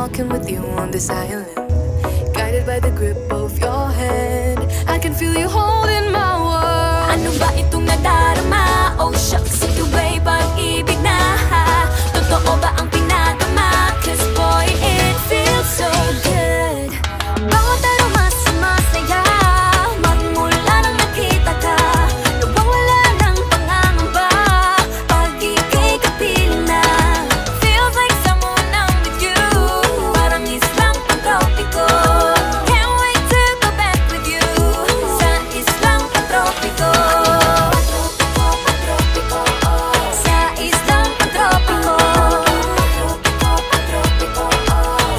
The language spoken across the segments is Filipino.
walking with you on this island, guided by the grip of your hand. I can feel you holding my world. Ano ba itong nadarama? Oh shucks, ito ba'y pag-ibig na? Totoo ba ang pinadama? Cause boy, it feels so good. Bawat araw mas masaya, magmula nang nakita ka. Nawawala ng pangangamba pag ika'y kapiling na. Feels like someone I'm with you, parang islang pantropiko. Can't wait to go back with you sa islang pantropiko. Sa islang pantropiko.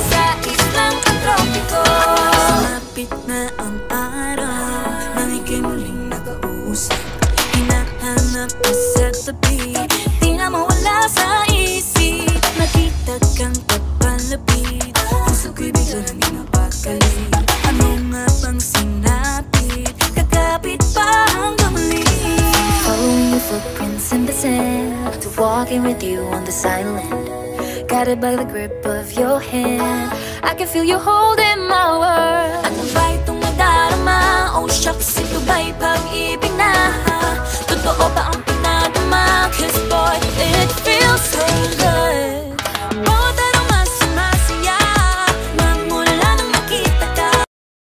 Sa islang pantropiko. Sumapit na ang araw nang ika'y muling nakausap. Hinahanap mo sa tabi, di na mawala sa isip. Nakita kang papalapit, puso ko'y bigla nang mapakali. Ano nga bang sinapit, kakapit pa hanggang muli. Following your footprints in the sand, to walking with you on this island, guided by the grip of your hand. I can feel you holding my world. Ano ba itong nadarama? Oh shucks, ito ba'y pag-ibig na?